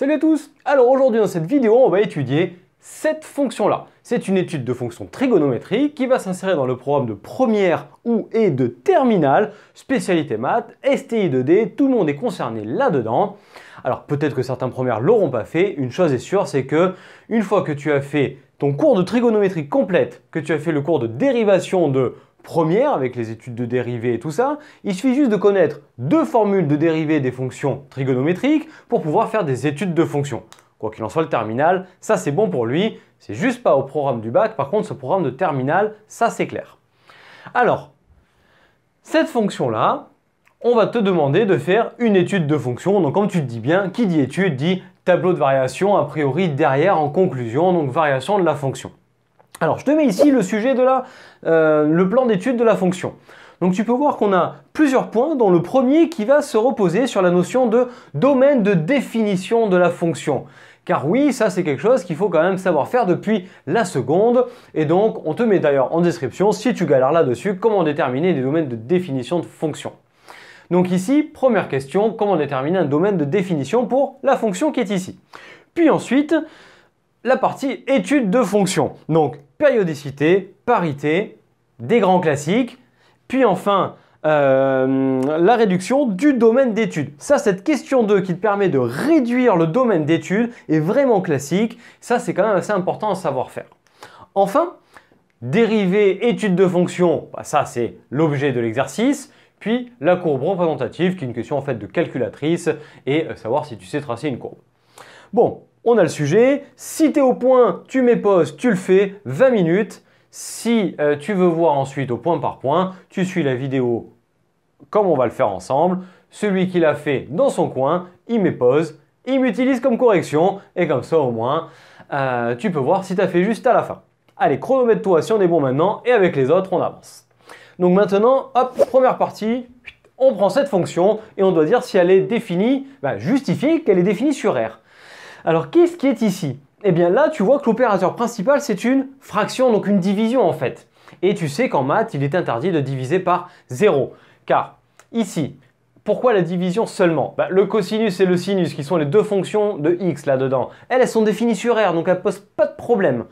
Salut à tous! Alors aujourd'hui dans cette vidéo, on va étudier cette fonction-là. C'est une étude de fonction trigonométrique qui va s'insérer dans le programme de première et de terminale, spécialité maths, STI 2D, tout le monde est concerné là-dedans. Alors peut-être que certains premières l'auront pas fait, une chose est sûre, c'est que une fois que tu as fait ton cours de trigonométrie complète, que tu as fait le cours de dérivation de première avec les études de dérivées et tout ça, il suffit juste de connaître deux formules de dérivée des fonctions trigonométriques pour pouvoir faire des études de fonctions. Quoi qu'il en soit, le terminal, ça c'est bon pour lui, c'est juste pas au programme du bac, par contre ce programme de terminal, ça c'est clair. Alors, cette fonction-là, on va te demander de faire une étude de fonction, donc comme tu te dis bien, qui dit étude dit tableau de variation, a priori derrière en conclusion, donc variation de la fonction. Alors, je te mets ici le sujet de le plan d'étude de la fonction. Donc, tu peux voir qu'on a plusieurs points, dont le premier qui va se reposer sur la notion de domaine de définition de la fonction. Car oui, ça c'est quelque chose qu'il faut quand même savoir faire depuis la seconde. Et donc, on te met d'ailleurs en description, si tu galères là-dessus, comment déterminer des domaines de définition de fonction. Donc ici, première question, comment déterminer un domaine de définition pour la fonction qui est ici. Puis ensuite, la partie étude de fonction. Donc, périodicité, parité, des grands classiques, puis enfin, la réduction du domaine d'étude. Ça, cette question 2 qui te permet de réduire le domaine d'étude est vraiment classique. Ça, c'est quand même assez important à savoir faire. Enfin, dérivée, étude de fonction, ça c'est l'objet de l'exercice. Puis la courbe représentative qui est une question en fait de calculatrice et savoir si tu sais tracer une courbe. Bon, on a le sujet. Si tu es au point, tu mets pause, tu le fais 20 minutes. Si tu veux voir ensuite au point par point, tu suis la vidéo comme on va le faire ensemble. Celui qui l'a fait dans son coin, il met pause, il m'utilise comme correction et comme ça au moins, tu peux voir si tu as fait juste à la fin. Allez, chronomètre-toi si on est bon maintenant et avec les autres, on avance. Donc maintenant, hop, première partie, on prend cette fonction et on doit dire si elle est définie, justifier qu'elle est définie sur R. Alors qu'est-ce qui est ici? Eh bien là, tu vois que l'opérateur principal, c'est une fraction, donc une division en fait. Et tu sais qu'en maths, il est interdit de diviser par 0. Car ici, pourquoi la division seulement? Le cosinus et le sinus, qui sont les deux fonctions de x là-dedans, elles sont définies sur R, donc elles ne posent pas de problème.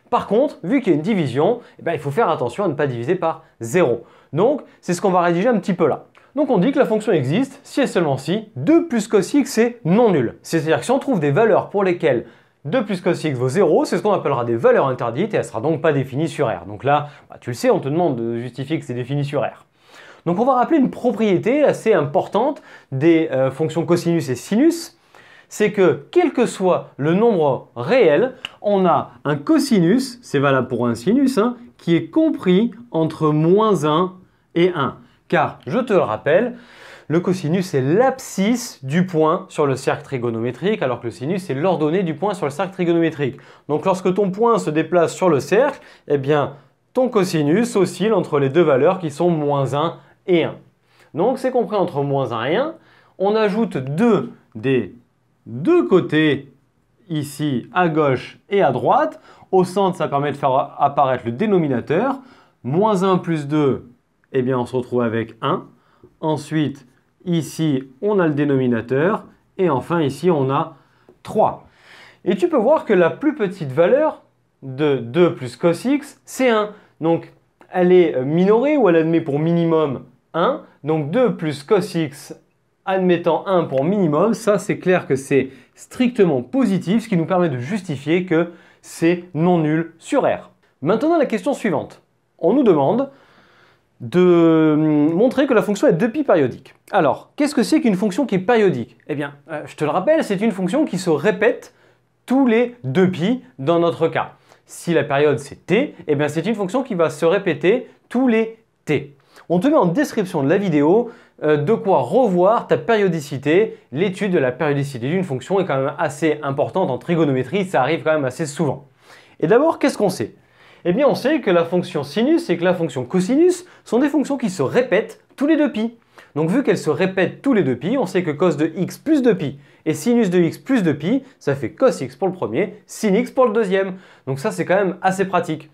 Par contre, vu qu'il y a une division, il faut faire attention à ne pas diviser par 0. Donc, c'est ce qu'on va rédiger un petit peu là. Donc, on dit que la fonction existe si et seulement si 2 plus cos x est non nul. C'est-à-dire que si on trouve des valeurs pour lesquelles 2 plus cos x vaut 0, c'est ce qu'on appellera des valeurs interdites et elle ne sera donc pas définie sur R. Donc là, tu le sais, on te demande de justifier que c'est défini sur R. Donc, on va rappeler une propriété assez importante des fonctions cosinus et sinus. C'est que, quel que soit le nombre réel, on a un cosinus, c'est valable pour un sinus, qui est compris entre moins 1 et 1. Car, je te le rappelle, le cosinus est l'abscisse du point sur le cercle trigonométrique, alors que le sinus est l'ordonnée du point sur le cercle trigonométrique. Donc, lorsque ton point se déplace sur le cercle, eh bien, ton cosinus oscille entre les deux valeurs qui sont moins 1 et 1. Donc, c'est compris entre moins 1 et 1. On ajoute 2 des deux côtés, ici à gauche et à droite. Au centre, ça permet de faire apparaître le dénominateur. Moins 1 plus 2, eh bien on se retrouve avec 1. Ensuite, ici, on a le dénominateur. Et enfin, ici, on a 3. Et tu peux voir que la plus petite valeur de 2 plus cos x, c'est 1. Donc, elle est minorée ou elle admet pour minimum 1. Donc, 2 plus cos x admettant 1 pour minimum, ça c'est clair que c'est strictement positif, ce qui nous permet de justifier que c'est non nul sur R. Maintenant la question suivante. On nous demande de montrer que la fonction est 2π périodique. Alors, qu'est-ce que c'est qu'une fonction qui est périodique? Eh bien, je te le rappelle, c'est une fonction qui se répète tous les 2π dans notre cas. Si la période c'est t, eh bien c'est une fonction qui va se répéter tous les t. On te met en description de la vidéo de quoi revoir ta périodicité. L'étude de la périodicité d'une fonction est quand même assez importante en trigonométrie, ça arrive quand même assez souvent. Et d'abord, qu'est-ce qu'on sait? Eh bien, on sait que la fonction sinus et que la fonction cosinus sont des fonctions qui se répètent tous les 2π. Donc, vu qu'elles se répètent tous les 2π, on sait que cos de x plus 2π et sinus de x plus 2π, ça fait cos x pour le premier, sin x pour le deuxième. Donc ça, c'est quand même assez pratique.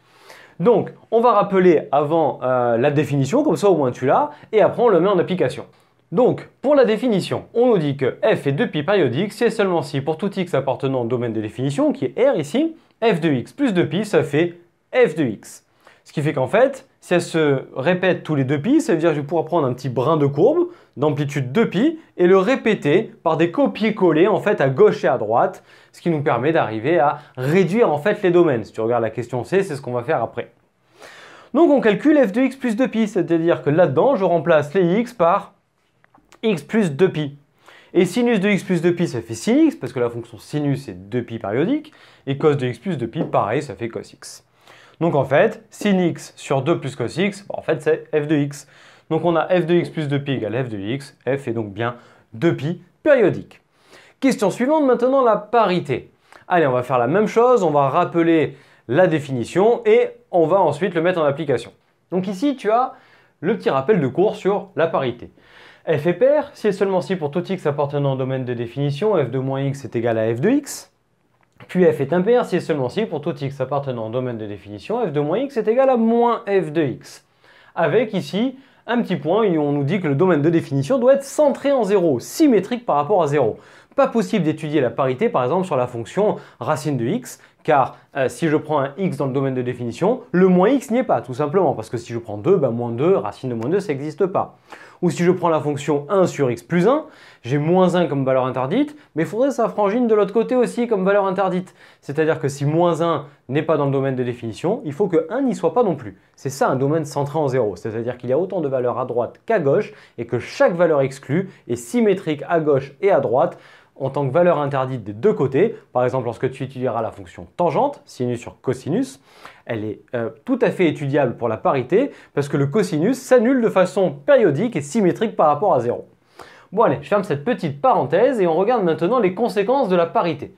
Donc, on va rappeler avant la définition, comme ça au moins tu l'as, et après on le met en application. Donc, pour la définition, on nous dit que f est 2pi périodique si et seulement si pour tout x appartenant au domaine de définition, qui est R ici, f de x plus 2pi, ça fait f de x. Ce qui fait qu'en fait, si elle se répète tous les 2pi, ça veut dire que je vais pouvoir prendre un petit brin de courbe d'amplitude 2pi et le répéter par des copier-coller en fait à gauche et à droite, ce qui nous permet d'arriver à réduire en fait les domaines. Si tu regardes la question C, c'est ce qu'on va faire après. Donc on calcule f de x plus 2pi, c'est-à-dire que là-dedans, je remplace les x par x plus 2pi. Et sinus de x plus 2pi, ça fait sin x, parce que la fonction sinus est 2pi périodique, et cos de x plus 2pi, pareil, ça fait cos x. Donc en fait, sin x sur 2 plus cos x, en fait c'est f de x. Donc on a f de x plus 2pi égale f de x, f est donc bien 2pi périodique. Question suivante, maintenant la parité. Allez, on va faire la même chose, on va rappeler la définition et on va ensuite le mettre en application. Donc ici, tu as le petit rappel de cours sur la parité. F est pair si et seulement si pour tout x appartenant au domaine de définition, f de moins x est égal à f de x. Puis f est impair si et seulement si pour tout x appartenant au domaine de définition, f de moins x est égal à moins f de x. Avec ici un petit point où on nous dit que le domaine de définition doit être centré en 0, symétrique par rapport à 0. Pas possible d'étudier la parité par exemple sur la fonction racine de x, car si je prends un x dans le domaine de définition, le moins x n'y est pas tout simplement, parce que si je prends 2, moins 2, racine de moins 2, ça n'existe pas. Ou si je prends la fonction 1 sur x plus 1, j'ai moins 1 comme valeur interdite, mais il faudrait que ça frangine de l'autre côté aussi comme valeur interdite. C'est-à-dire que si moins 1 n'est pas dans le domaine de définition, il faut que 1 n'y soit pas non plus. C'est ça un domaine centré en 0, c'est-à-dire qu'il y a autant de valeurs à droite qu'à gauche et que chaque valeur exclue est symétrique à gauche et à droite en tant que valeur interdite des deux côtés. Par exemple, lorsque tu étudieras la fonction tangente, sinus sur cosinus, elle est tout à fait étudiable pour la parité parce que le cosinus s'annule de façon périodique et symétrique par rapport à 0. Bon allez, je ferme cette petite parenthèse et on regarde maintenant les conséquences de la parité.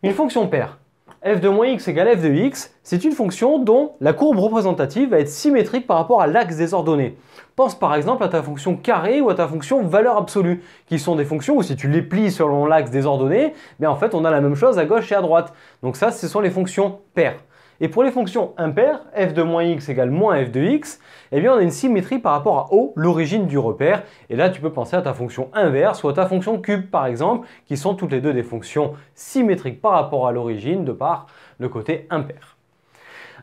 Une fonction paire, f de moins x égale f de x, c'est une fonction dont la courbe représentative va être symétrique par rapport à l'axe des ordonnées. Pense par exemple à ta fonction carré ou à ta fonction valeur absolue, qui sont des fonctions où si tu les plies selon l'axe des ordonnées, en fait on a la même chose à gauche et à droite. Donc ça, ce sont les fonctions paires. Et pour les fonctions impaires, f de moins x égale moins f de x, on a une symétrie par rapport à O, l'origine du repère. Et là, tu peux penser à ta fonction inverse ou à ta fonction cube, par exemple, qui sont toutes les deux des fonctions symétriques par rapport à l'origine de par le côté impair.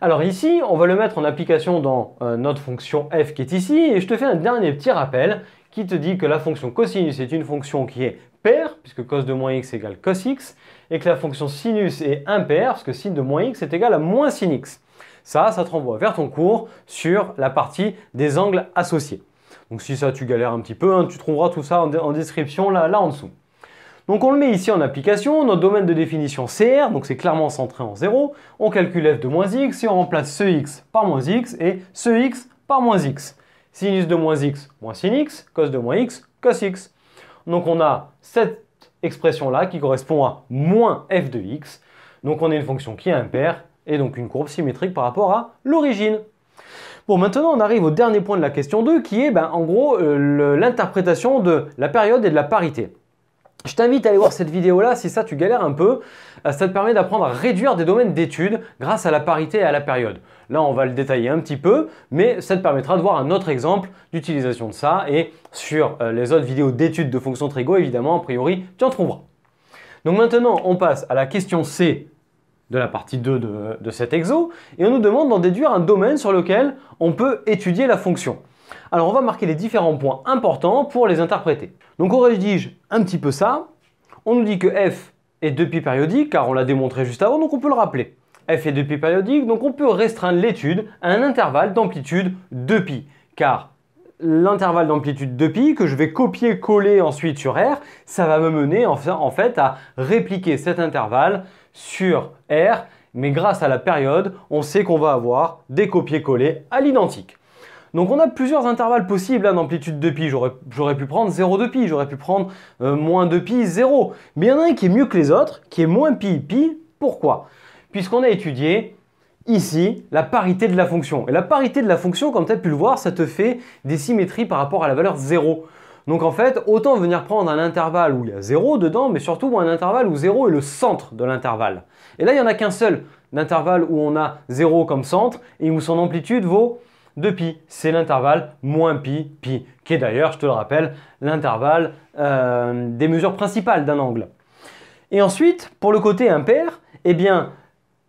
Alors ici, on va le mettre en application dans notre fonction f qui est ici. Et je te fais un dernier petit rappel qui te dit que la fonction cosinus est une fonction qui est paire, puisque cos de moins x égale cos x, et que la fonction sinus est impaire, parce que sin de moins x est égal à moins sin x. Ça te renvoie vers ton cours sur la partie des angles associés. Donc si ça tu galères un petit peu, tu trouveras tout ça en description là en dessous. Donc on le met ici en application, notre domaine de définition CR, donc c'est clairement centré en 0. On calcule f de moins x et on remplace ce x par moins x et ce x par moins x. Sinus de moins x, moins sin x, cos de moins x, cos x. Donc on a cette expression-là qui correspond à moins f de x. Donc on a une fonction qui est impaire et donc une courbe symétrique par rapport à l'origine. Bon, maintenant on arrive au dernier point de la question 2 qui est en gros l'interprétation de la période et de la parité. Je t'invite à aller voir cette vidéo-là si ça tu galères un peu. Ça te permet d'apprendre à réduire des domaines d'études grâce à la parité et à la période. Là, on va le détailler un petit peu, mais ça te permettra de voir un autre exemple d'utilisation de ça. Et sur les autres vidéos d'études de fonctions trigo, évidemment, a priori, tu en trouveras. Donc maintenant, on passe à la question C de la partie 2 de cet exo. Et on nous demande d'en déduire un domaine sur lequel on peut étudier la fonction. Alors, on va marquer les différents points importants pour les interpréter. Donc, on rédige un petit peu ça. On nous dit que f est 2pi périodique, car on l'a démontré juste avant, donc on peut le rappeler. F est 2pi périodique, donc on peut restreindre l'étude à un intervalle d'amplitude 2pi, car l'intervalle d'amplitude 2pi, que je vais copier-coller ensuite sur R, ça va me mener en fait à répliquer cet intervalle sur R, mais grâce à la période, on sait qu'on va avoir des copier-coller à l'identique. Donc on a plusieurs intervalles possibles d'amplitude 2pi. J'aurais pu prendre 0,2pi, j'aurais pu prendre moins 2pi, 0. Mais il y en a un qui est mieux que les autres, qui est moins pi, pi. Pourquoi? Puisqu'on a étudié ici la parité de la fonction. Et la parité de la fonction, comme tu as pu le voir, ça te fait des symétries par rapport à la valeur 0. Donc en fait, autant venir prendre un intervalle où il y a 0 dedans, mais surtout un intervalle où 0 est le centre de l'intervalle. Et là, il n'y en a qu'un seul, d'intervalle où on a 0 comme centre et où son amplitude vaut de pi. C'est l'intervalle moins pi, pi, qui est d'ailleurs, je te le rappelle, l'intervalle des mesures principales d'un angle. Et ensuite, pour le côté impair, eh bien,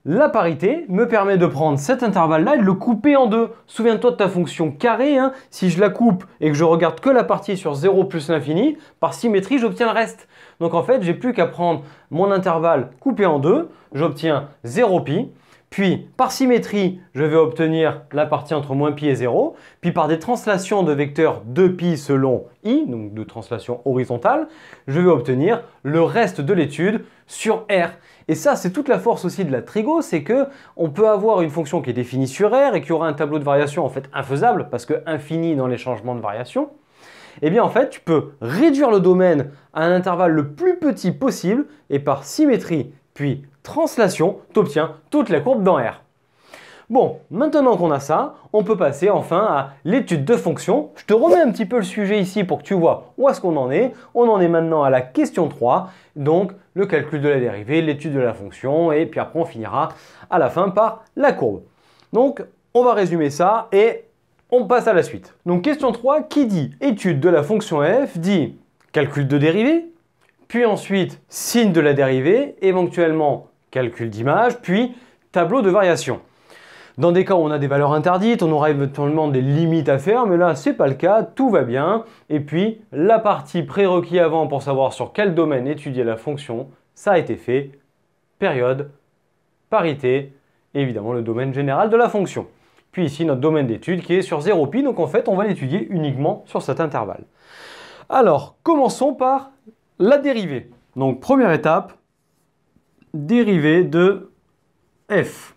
la parité me permet de prendre cet intervalle-là et de le couper en deux. Souviens-toi de ta fonction carré, hein. Si je la coupe et que je regarde que la partie sur 0 plus l'infini, par symétrie, j'obtiens le reste. Donc en fait, j'ai plus qu'à prendre mon intervalle coupé en deux, j'obtiens 0 pi. Puis, par symétrie, je vais obtenir la partie entre moins pi et 0. Puis, par des translations de vecteurs de pi selon i, donc de translation horizontale, je vais obtenir le reste de l'étude sur R. Et ça, c'est toute la force aussi de la trigo, c'est que on peut avoir une fonction qui est définie sur R et qui aura un tableau de variation en fait infaisable, parce que infini dans les changements de variation. Eh bien, en fait, tu peux réduire le domaine à un intervalle le plus petit possible et par symétrie, puis translation, tu obtiens toute la courbe dans R. Bon, maintenant qu'on a ça, on peut passer enfin à l'étude de fonctions. Je te remets un petit peu le sujet ici pour que tu vois où est-ce qu'on en est. On en est maintenant à la question 3, donc le calcul de la dérivée, l'étude de la fonction, et puis après on finira à la fin par la courbe. Donc, on va résumer ça et on passe à la suite. Donc, question 3, qui dit étude de la fonction f, dit calcul de dérivée, puis ensuite signe de la dérivée, éventuellement calcul d'image, puis tableau de variation. Dans des cas où on a des valeurs interdites, on aura éventuellement des limites à faire, mais là, ce n'est pas le cas, tout va bien. Et puis, la partie prérequis avant pour savoir sur quel domaine étudier la fonction, ça a été fait. Période, parité, et évidemment le domaine général de la fonction. Puis ici, notre domaine d'étude qui est sur 0 pi, donc en fait, on va l'étudier uniquement sur cet intervalle. Alors, commençons par la dérivée. Donc, première étape, dérivée de f.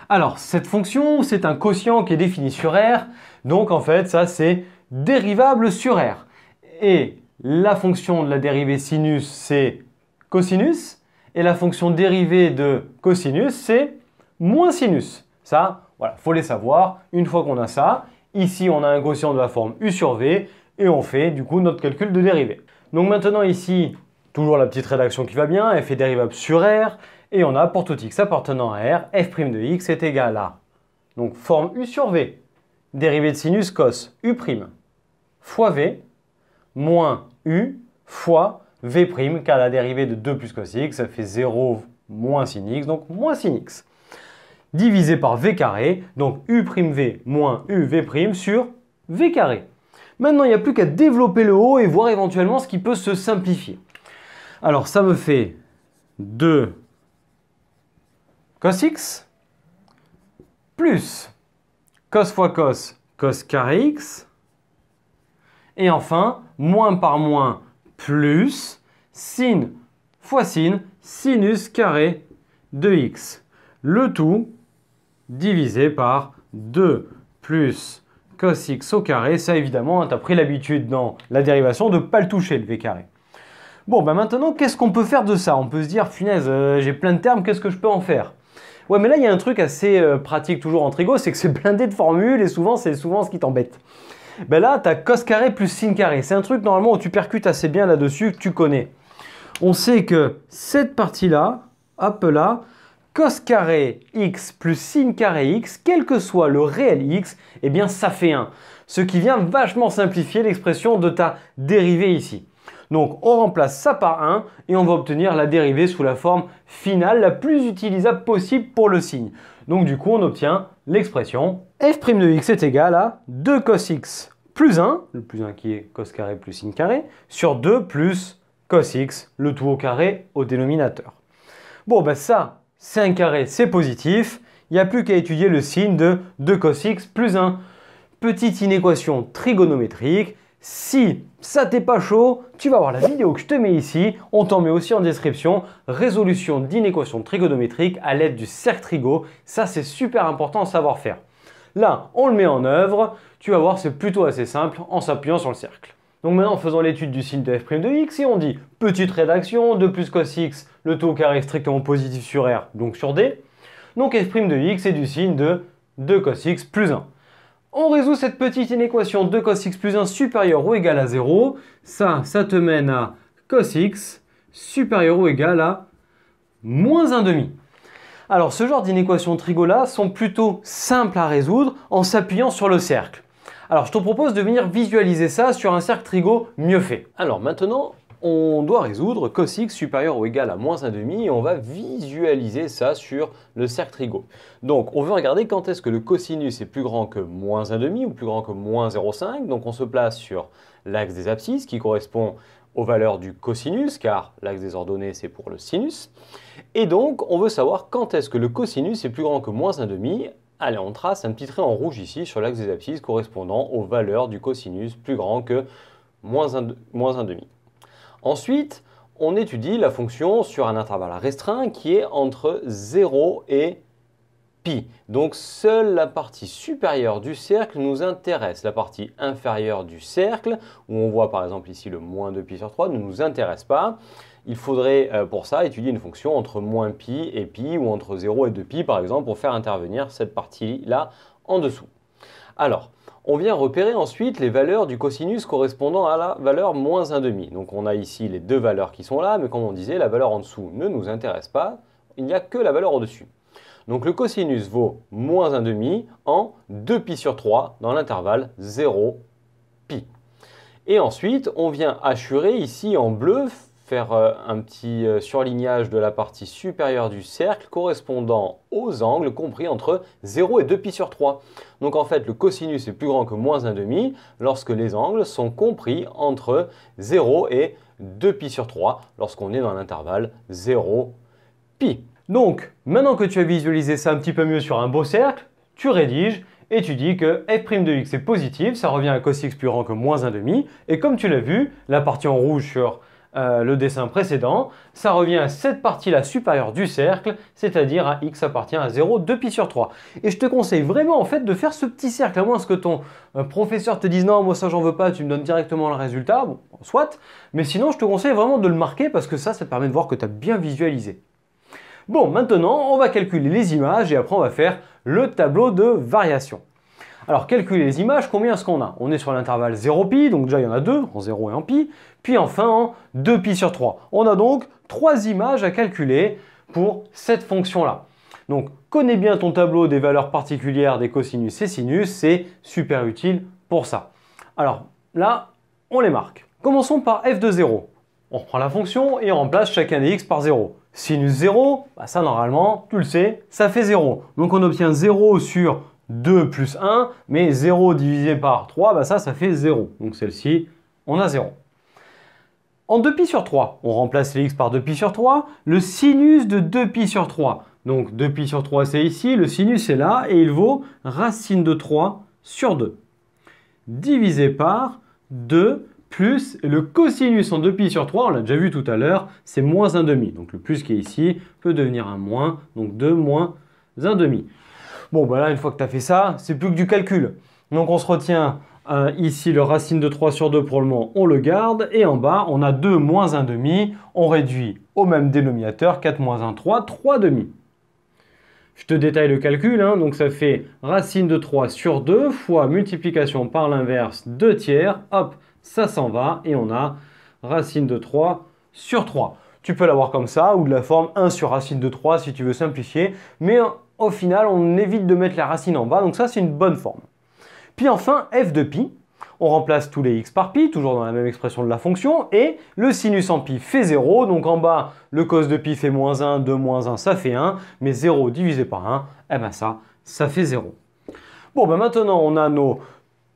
Alors, cette fonction, c'est un quotient qui est défini sur R. Donc, en fait, ça, c'est dérivable sur R. Et la fonction de la dérivée sinus, c'est cosinus. Et la fonction dérivée de cosinus, c'est moins sinus. Ça, voilà, il faut les savoir. Une fois qu'on a ça, ici, on a un quotient de la forme u sur v. Et on fait, du coup, notre calcul de dérivée. Donc, maintenant, ici, toujours la petite rédaction qui va bien. F est dérivable sur R. Et on a pour tout x appartenant à R, f' de x est égal à, donc forme u sur v, dérivée de sinus cos u' fois v, moins u fois v', car la dérivée de 2 plus cos x, ça fait 0 moins sin x, donc moins sin x, divisé par v carré, donc u'v moins uv' sur v carré. Maintenant, il n'y a plus qu'à développer le haut et voir éventuellement ce qui peut se simplifier. Alors, ça me fait 2 cos x plus cos fois cos, cos carré x. Et enfin, moins par moins plus sin fois sin, sinus carré de x. Le tout divisé par 2 plus cos x au carré. Ça, évidemment, tu as pris l'habitude dans la dérivation de ne pas le toucher, le v carré. Bon, ben maintenant, qu'est-ce qu'on peut faire de ça? On peut se dire, punaise, j'ai plein de termes, qu'est-ce que je peux en faire? Ouais, mais là, il y a un truc assez pratique toujours en trigo, c'est que c'est blindé de formules et souvent, c'est souvent ce qui t'embête. Ben là, tu as cos carré plus sin carré. C'est un truc normalement où tu percutes assez bien là-dessus, que tu connais. On sait que cette partie-là, hop là, cos carré x plus sin carré x, quel que soit le réel x, eh bien ça fait 1. Ce qui vient vachement simplifier l'expression de ta dérivée ici. Donc on remplace ça par 1 et on va obtenir la dérivée sous la forme finale la plus utilisable possible pour le signe. Donc du coup on obtient l'expression f' de x est égal à 2 cos x plus 1, le plus 1 qui est cos carré plus sin carré, sur 2 plus cos x, le tout au carré au dénominateur. Bon ben ça, c'est un carré, c'est positif, il n'y a plus qu'à étudier le signe de 2 cos x plus 1. Petite inéquation trigonométrique. Si ça t'est pas chaud, tu vas voir la vidéo que je te mets ici. On t'en met aussi en description. Résolution d'inéquations trigonométriques à l'aide du cercle trigo. Ça, c'est super important à savoir faire. Là, on le met en œuvre. Tu vas voir, c'est plutôt assez simple en s'appuyant sur le cercle. Donc maintenant, faisons l'étude du signe de f' de x et on dit petite rédaction, 2 plus cos x, le tout au carré strictement positif sur R, donc sur D. Donc f' de x est du signe de 2 cos x plus 1. On résout cette petite inéquation 2 cos x plus 1 supérieur ou égal à 0. Ça te mène à cos x supérieur ou égal à moins 1,5. Alors ce genre d'inéquations trigo-là sont plutôt simples à résoudre en s'appuyant sur le cercle. Alors je te propose de venir visualiser ça sur un cercle trigo mieux fait. Alors maintenant, on doit résoudre cos x supérieur ou égal à moins 1/2 et on va visualiser ça sur le cercle trigo. Donc on veut regarder quand est-ce que le cosinus est plus grand que moins 1/2 ou plus grand que moins 0,5. Donc on se place sur l'axe des abscisses qui correspond aux valeurs du cosinus car l'axe des ordonnées c'est pour le sinus. Et donc on veut savoir quand est-ce que le cosinus est plus grand que moins 1/2. Allez, on trace un petit trait en rouge ici sur l'axe des abscisses correspondant aux valeurs du cosinus plus grand que moins 1/2. Ensuite, on étudie la fonction sur un intervalle restreint qui est entre 0 et pi. Donc, seule la partie supérieure du cercle nous intéresse. La partie inférieure du cercle, où on voit par exemple ici le moins 2pi sur 3, ne nous intéresse pas. Il faudrait pour ça étudier une fonction entre moins pi et pi, ou entre 0 et 2pi par exemple, pour faire intervenir cette partie-là en dessous. Alors, on vient repérer ensuite les valeurs du cosinus correspondant à la valeur moins 1/2. Donc on a ici les deux valeurs qui sont là, mais comme on disait, la valeur en dessous ne nous intéresse pas, il n'y a que la valeur au-dessus. Donc le cosinus vaut moins 1/2 en 2pi sur 3 dans l'intervalle 0, pi. Et ensuite, on vient hachurer ici en bleu, faire un petit surlignage de la partie supérieure du cercle correspondant aux angles compris entre 0 et 2pi sur 3. Donc en fait, le cosinus est plus grand que moins 1/2 lorsque les angles sont compris entre 0 et 2pi sur 3 lorsqu'on est dans l'intervalle 0, pi. Donc, maintenant que tu as visualisé ça un petit peu mieux sur un beau cercle, tu rédiges et tu dis que f' de x est positif, ça revient à cos x plus grand que moins 1/2. Et comme tu l'as vu, la partie en rouge sur le dessin précédent, ça revient à cette partie-là supérieure du cercle, c'est-à-dire à x appartient à 0, 2pi sur 3. Et je te conseille vraiment en fait de faire ce petit cercle, à moins que ton professeur te dise non, moi ça j'en veux pas, tu me donnes directement le résultat, bon, soit, mais sinon je te conseille vraiment de le marquer parce que ça te permet de voir que tu as bien visualisé. Bon, maintenant on va calculer les images et après on va faire le tableau de variation. Alors, calculer les images, combien est-ce qu'on a? On est sur l'intervalle 0pi, donc déjà il y en a deux, en 0 et en pi, puis enfin en 2pi sur 3. On a donc 3 images à calculer pour cette fonction-là. Donc, connais bien ton tableau des valeurs particulières des cosinus et sinus, c'est super utile pour ça. Alors, là, on les marque. Commençons par f de 0. On reprend la fonction et on remplace chacun des x par 0. Sinus 0, bah ça normalement, tu le sais, ça fait 0. Donc on obtient 0 sur 2 plus 1, mais 0 divisé par 3, bah ça fait 0. Donc celle-ci, on a 0. En 2pi sur 3, on remplace les x par 2pi sur 3, le sinus de 2pi sur 3. Donc 2pi sur 3, c'est ici, le sinus est là, et il vaut racine de 3 sur 2. Divisé par 2 plus le cosinus en 2pi sur 3, on l'a déjà vu tout à l'heure, c'est moins 1/2. Donc le plus qui est ici peut devenir un moins, donc 2 moins 1/2. Bon, bah là, une fois que tu as fait ça, c'est plus que du calcul. Donc on se retient ici le racine de 3 sur 2 pour le moment, on le garde. Et en bas, on a 2 moins 1/2. On réduit au même dénominateur, 4 moins 1, 3, 3/2. Je te détaille le calcul, hein, donc ça fait racine de 3 sur 2 fois multiplication par l'inverse 2 tiers. Hop, ça s'en va et on a racine de 3 sur 3. Tu peux l'avoir comme ça ou de la forme 1 sur racine de 3 si tu veux simplifier. Mais au final, on évite de mettre la racine en bas, donc ça c'est une bonne forme. Puis enfin, f de pi, on remplace tous les x par pi, toujours dans la même expression de la fonction, et le sinus en pi fait 0, donc en bas, le cos de pi fait moins 1, 2 moins 1, ça fait 1, mais 0 divisé par 1, eh ben ça fait 0. Bon, ben maintenant on a nos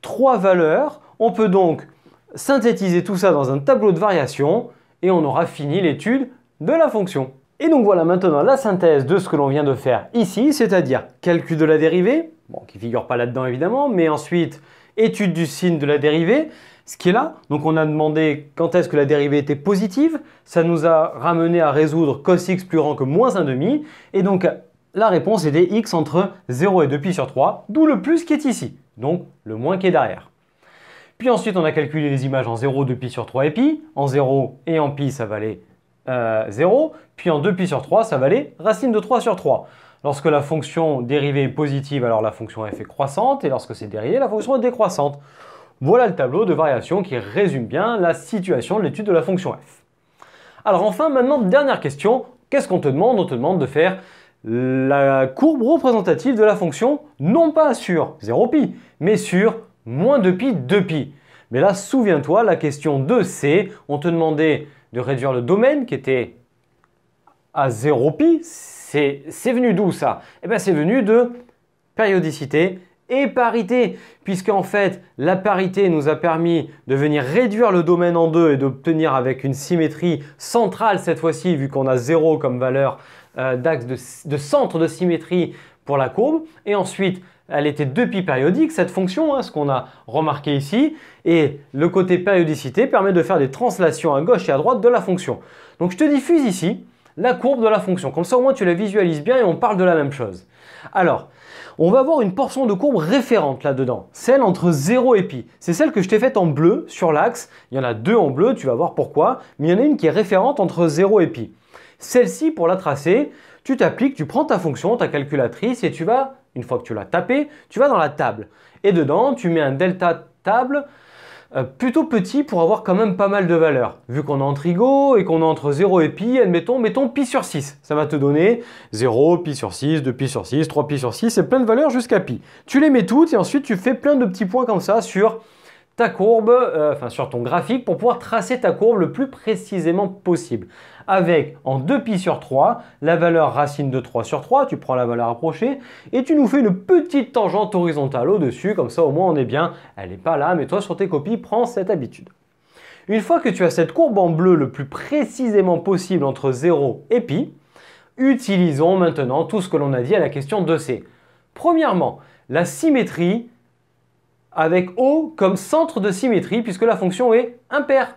3 valeurs, on peut donc synthétiser tout ça dans un tableau de variation, et on aura fini l'étude de la fonction. Et donc voilà maintenant la synthèse de ce que l'on vient de faire ici, c'est-à-dire calcul de la dérivée, bon, qui ne figure pas là-dedans évidemment, mais ensuite étude du signe de la dérivée, ce qui est là. Donc on a demandé quand est-ce que la dérivée était positive, ça nous a ramené à résoudre cos x plus grand que moins 1/2, et donc la réponse était x entre 0 et 2pi sur 3, d'où le plus qui est ici, donc le moins qui est derrière. Puis ensuite on a calculé les images en 0, 2pi sur 3 et pi, en 0 et en pi ça valait 0, puis en 2pi sur 3, ça valait racine de 3 sur 3. Lorsque la fonction dérivée est positive, alors la fonction f est croissante, et lorsque c'est dérivé, la fonction est décroissante. Voilà le tableau de variation qui résume bien la situation de l'étude de la fonction f. Alors enfin, maintenant, dernière question, qu'est-ce qu'on te demande? On te demande de faire la courbe représentative de la fonction, non pas sur 0pi, mais sur moins 2pi, 2pi. Mais là, souviens-toi, la question 2c, on te demandait de réduire le domaine qui était à 0pi. C'est venu d'où ça? Eh bien, c'est venu de périodicité et parité, puisqu'en fait, la parité nous a permis de venir réduire le domaine en deux et d'obtenir avec une symétrie centrale cette fois-ci, vu qu'on a 0 comme valeur d'axe de centre de symétrie pour la courbe. Et ensuite, elle était 2pi périodique, cette fonction, ce qu'on a remarqué ici. Et le côté périodicité permet de faire des translations à gauche et à droite de la fonction. Donc je te diffuse ici la courbe de la fonction. Comme ça, au moins, tu la visualises bien et on parle de la même chose. Alors, on va avoir une portion de courbe référente là-dedans, celle entre 0 et pi. C'est celle que je t'ai faite en bleu sur l'axe. Il y en a deux en bleu, tu vas voir pourquoi. Mais il y en a une qui est référente entre 0 et pi. Celle-ci, pour la tracer, tu t'appliques, tu prends ta fonction, ta calculatrice et tu vas, une fois que tu l'as tapée, tu vas dans la table. Et dedans, tu mets un delta table plutôt petit pour avoir quand même pas mal de valeurs. Vu qu'on est en trigo et qu'on est entre 0 et pi, admettons, mettons pi sur 6. Ça va te donner 0, pi sur 6, 2 pi sur 6, 3 pi sur 6 et plein de valeurs jusqu'à pi. Tu les mets toutes et ensuite tu fais plein de petits points comme ça sur ta courbe, sur ton graphique pour pouvoir tracer ta courbe le plus précisément possible. Avec en 2pi sur 3, la valeur racine de 3 sur 3, tu prends la valeur approchée et tu nous fais une petite tangente horizontale au-dessus, comme ça au moins on est bien, elle n'est pas là, mais toi sur tes copies, prends cette habitude. Une fois que tu as cette courbe en bleu le plus précisément possible entre 0 et pi, utilisons maintenant tout ce que l'on a dit à la question 2c. Premièrement, la symétrie avec O comme centre de symétrie puisque la fonction est impaire.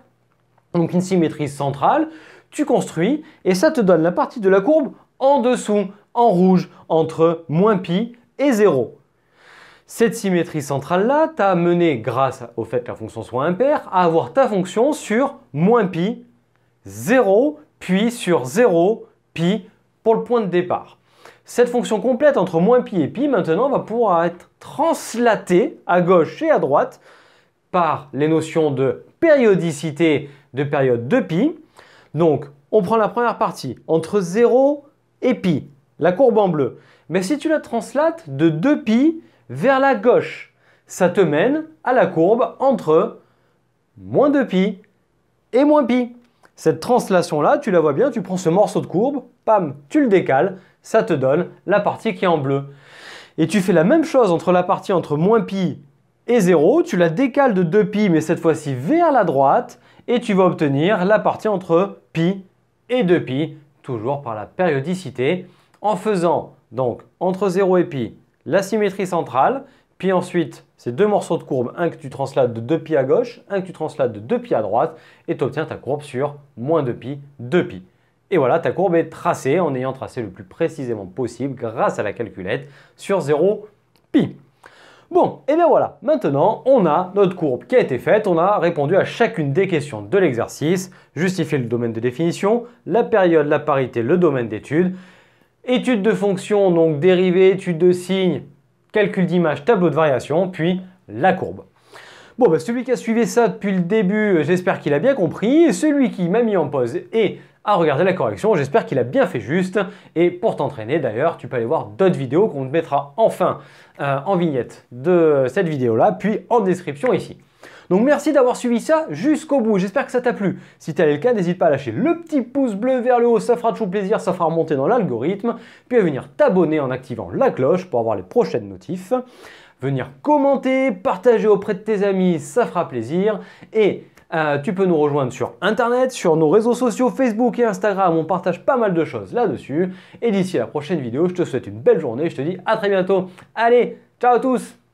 Donc une symétrie centrale, tu construis et ça te donne la partie de la courbe en dessous, en rouge, entre moins pi et 0. Cette symétrie centrale-là t'a mené, grâce au fait que la fonction soit impaire, à avoir ta fonction sur moins pi, 0, puis sur 0, pi pour le point de départ. Cette fonction complète entre moins pi et pi, maintenant, va pouvoir être translatée à gauche et à droite par les notions de périodicité de période de pi. Donc, on prend la première partie, entre 0 et pi, la courbe en bleu. Mais si tu la translates de 2pi vers la gauche, ça te mène à la courbe entre moins 2pi et moins pi. Cette translation-là, tu la vois bien, tu prends ce morceau de courbe, pam, tu le décales, ça te donne la partie qui est en bleu. Et tu fais la même chose entre la partie entre moins pi et 0, tu la décales de 2pi, mais cette fois-ci vers la droite, et tu vas obtenir la partie entre pi et 2pi, toujours par la périodicité, en faisant donc entre 0 et pi la symétrie centrale, puis ensuite ces deux morceaux de courbe, un que tu translates de 2pi à gauche, un que tu translates de 2pi à droite, et tu obtiens ta courbe sur moins 2pi, 2pi. Et voilà, ta courbe est tracée en ayant tracé le plus précisément possible grâce à la calculette sur 0 pi. Bon, et bien voilà, maintenant on a notre courbe qui a été faite, on a répondu à chacune des questions de l'exercice, justifier le domaine de définition, la période, la parité, le domaine d'étude, étude de fonction, donc dérivée, étude de signe, calcul d'image, tableau de variation, puis la courbe. Bon, bah, celui qui a suivi ça depuis le début, j'espère qu'il a bien compris, et celui qui m'a mis en pause et a regardé la correction, j'espère qu'il a bien fait juste. Et pour t'entraîner d'ailleurs, tu peux aller voir d'autres vidéos qu'on te mettra enfin en vignette de cette vidéo-là, puis en description ici. Donc merci d'avoir suivi ça jusqu'au bout, j'espère que ça t'a plu. Si tel est le cas, n'hésite pas à lâcher le petit pouce bleu vers le haut, ça fera toujours plaisir, ça fera remonter dans l'algorithme, puis à venir t'abonner en activant la cloche pour avoir les prochaines notifs. Venir commenter, partager auprès de tes amis, ça fera plaisir. Et tu peux nous rejoindre sur Internet, sur nos réseaux sociaux Facebook et Instagram, on partage pas mal de choses là-dessus. Et d'ici à la prochaine vidéo, je te souhaite une belle journée, je te dis à très bientôt. Allez, ciao à tous!